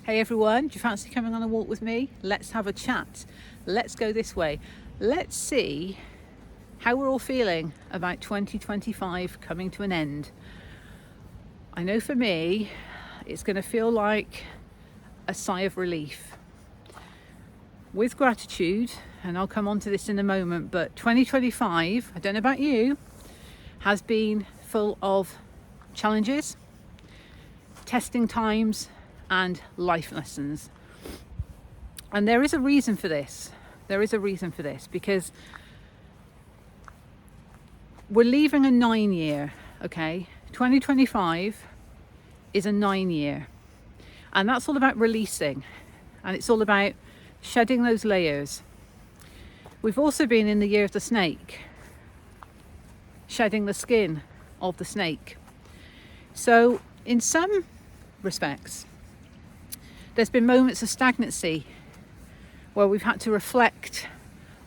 Hey everyone, do you fancy coming on a walk with me? Let's have a chat. Let's go this way. Let's see how we're all feeling about 2025 coming to an end. I know for me, it's going to feel like a sigh of relief. With gratitude, and I'll come on to this in a moment, but 2025, I don't know about you, has been full of challenges, testing times, and life lessons. And there is a reason for this. Because we're leaving a 9-year, okay? 2025 is a 9-year. And that's all about releasing. And it's all about shedding those layers. We've also been in the year of the snake, shedding the skin of the snake. So in some respects, there's been moments of stagnancy where we've had to reflect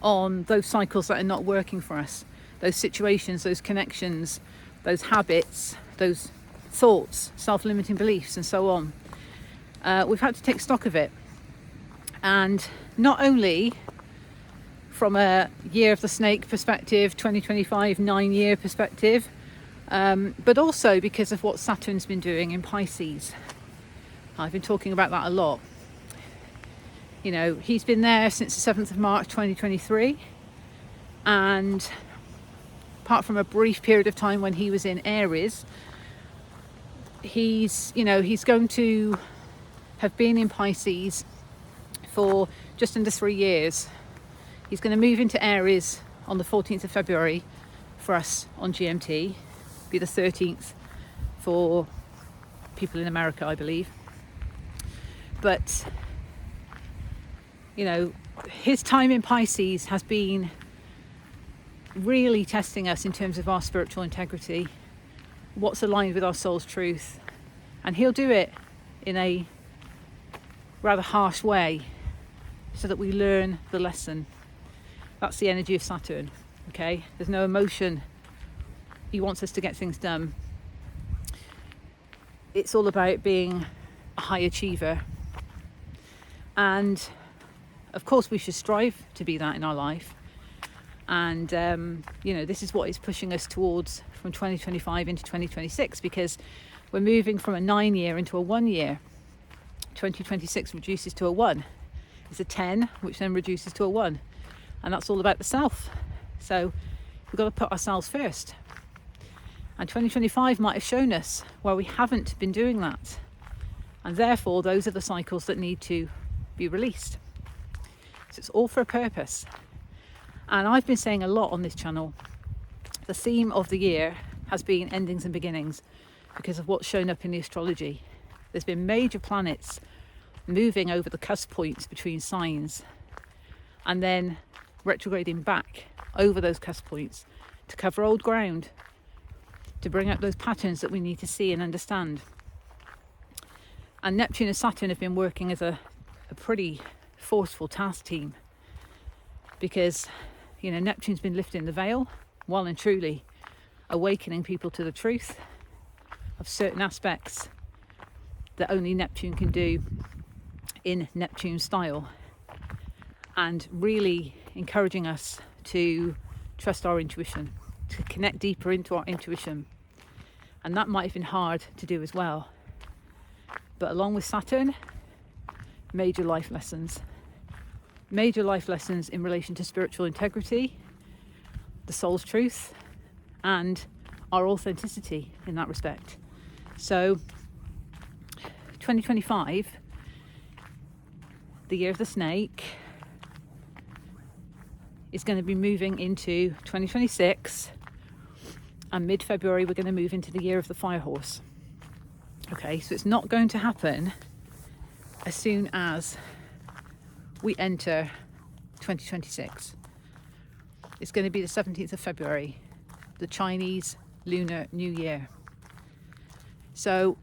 on those cycles that are not working for us, those situations, those connections, those habits, those thoughts, self-limiting beliefs, and so on. We've had to take stock of it. And not only from a year of the snake perspective, 2025 9-year perspective, but also because of what Saturn's been doing in Pisces. I've been talking about that a lot. You know, he's been there since the 7th of March 2023, and apart from a brief period of time when he was in Aries, he's going to have been in Pisces for just under 3 years. He's going to move into Aries on the 14th of February for us on GMT, be the 13th for people in America, I believe. But, you know, his time in Pisces has been really testing us in terms of our spiritual integrity, what's aligned with our soul's truth. And he'll do it in a rather harsh way so that we learn the lesson. That's the energy of Saturn, okay? There's no emotion. He wants us to get things done. It's all about being a high achiever. And of course we should strive to be that in our life. And this is what is pushing us towards from 2025 into 2026, because we're moving from a 9-year into a 1-year. 2026 reduces to a 1. It's a 10, which then reduces to a 1. And that's all about the self. So we've got to put ourselves first. And 2025 might have shown us where we haven't been doing that. And therefore, those are the cycles that need to be released. So it's all for a purpose. And I've been saying a lot on this channel, the theme of the year has been endings and beginnings, because of what's shown up in the astrology. There's been major planets moving over the cusp points between signs and then retrograding back over those cusp points to cover old ground, to bring up those patterns that we need to see and understand. And Neptune and Saturn have been working as a pretty forceful task team, because Neptune's been lifting the veil, well and truly awakening people to the truth of certain aspects that only Neptune can do in Neptune style, and really encouraging us to trust our intuition, to connect deeper into our intuition. And that might have been hard to do as well. But along with Saturn, major life lessons in relation to spiritual integrity, the soul's truth, and our authenticity in that respect. So 2025, the year of the snake, is going to be moving into 2026, and mid-February we're going to move into the year of the fire horse. Okay, so it's not going to happen as soon as we enter 2026. It's going to be the 17th of February, the Chinese Lunar New Year. So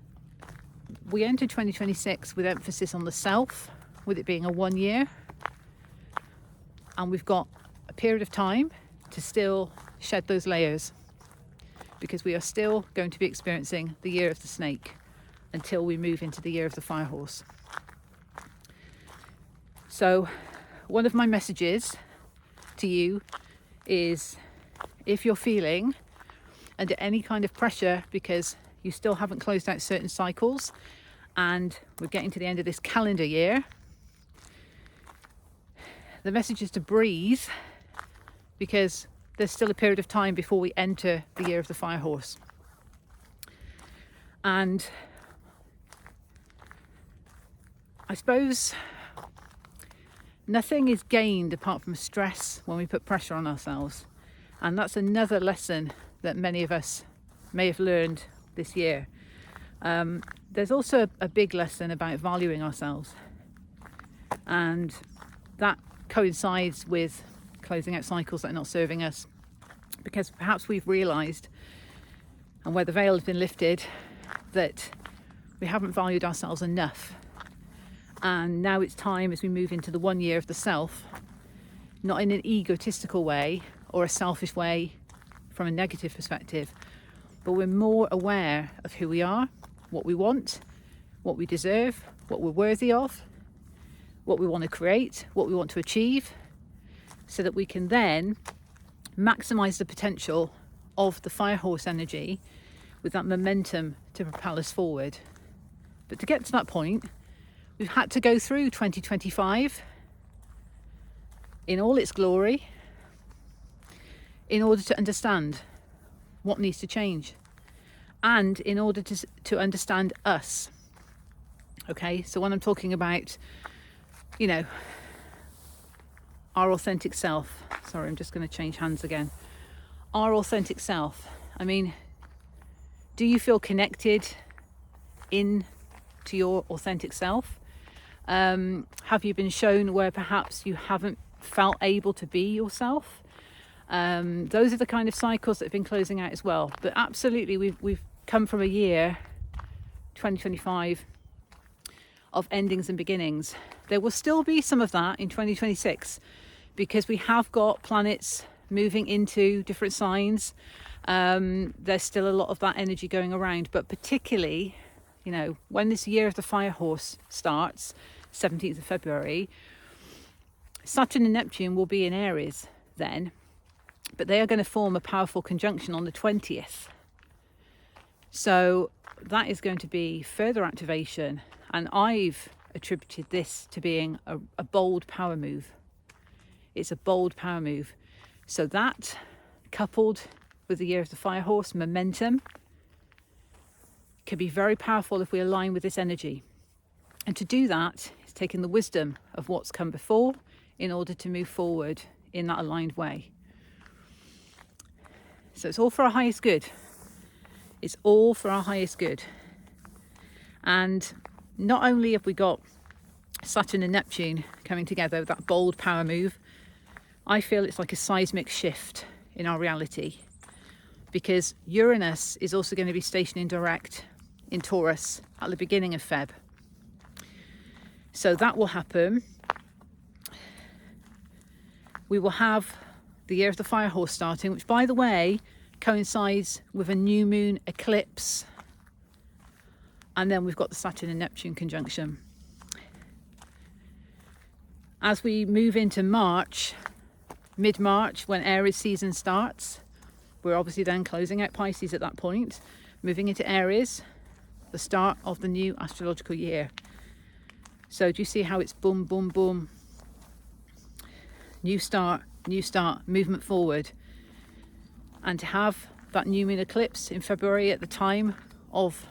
we enter 2026 with emphasis on the self, with it being a 1-year, and we've got a period of time to still shed those layers, because we are still going to be experiencing the year of the snake until we move into the year of the fire horse. So one of my messages to you is, if you're feeling under any kind of pressure because you still haven't closed out certain cycles and we're getting to the end of this calendar year, the message is to breathe, because there's still a period of time before we enter the year of the fire horse. And I suppose nothing is gained apart from stress when we put pressure on ourselves. And that's another lesson that many of us may have learned this year. There's also a big lesson about valuing ourselves. And that coincides with closing out cycles that are not serving us, because perhaps we've realised, and where the veil has been lifted, that we haven't valued ourselves enough. And now it's time, as we move into the 1 year of the self, not in an egotistical way or a selfish way from a negative perspective, but we're more aware of who we are, what we want, what we deserve, what we're worthy of, what we want to create, what we want to achieve, so that we can then maximize the potential of the fire horse energy with that momentum to propel us forward. But to get to that point, we've had to go through 2025 in all its glory in order to understand what needs to change, and in order to understand us. Okay, so when I'm talking about, our authentic self, sorry, I'm just going to change hands again. Our authentic self, I mean, do you feel connected in to your authentic self? Have you been shown where perhaps you haven't felt able to be yourself? Those are the kind of cycles that have been closing out as well. But absolutely, we've come from a year, 2025, of endings and beginnings. There will still be some of that in 2026, because we have got planets moving into different signs. There's still a lot of that energy going around, but particularly, when this year of the fire horse starts, 17th of February, Saturn and Neptune will be in Aries then, but they are going to form a powerful conjunction on the 20th. So that is going to be further activation, and I've attributed this to being a bold power move. It's a bold power move. So that, coupled with the year of the fire horse momentum, can be very powerful if we align with this energy. And to do that is taking the wisdom of what's come before in order to move forward in that aligned way. So it's all for our highest good. It's all for our highest good. And not only have we got Saturn and Neptune coming together, that bold power move, I feel it's like a seismic shift in our reality, because Uranus is also going to be stationing direct in Taurus at the beginning of Feb. So that will happen. We will have the year of the fire horse starting, which, by the way, coincides with a new moon eclipse. And then we've got the Saturn and Neptune conjunction. As we move into March, mid-March, when Aries season starts, we're obviously then closing out Pisces at that point, moving into Aries, the start of the new astrological year. So do you see how it's boom, boom, boom? New start, movement forward. And to have that new moon eclipse in February at the time of,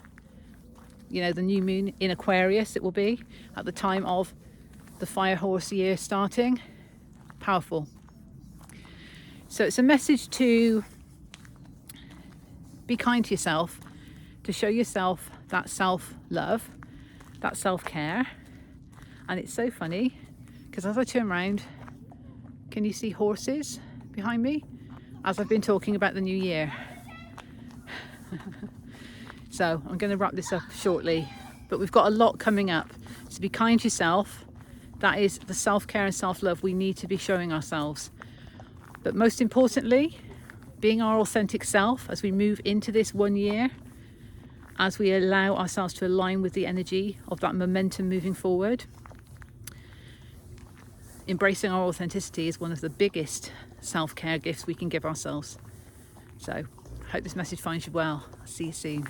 the new moon in Aquarius, it will be at the time of the fire horse year starting, powerful. So it's a message to be kind to yourself, to show yourself that self-love, that self-care. And it's so funny, because as I turn around, can you see horses behind me? As I've been talking about the new year. So I'm going to wrap this up shortly, but we've got a lot coming up. So be kind to yourself. That is the self-care and self-love we need to be showing ourselves. But most importantly, being our authentic self as we move into this 1 year, as we allow ourselves to align with the energy of that momentum moving forward. embracing our authenticity is one of the biggest self-care gifts we can give ourselves. So I hope this message finds you well. See you soon.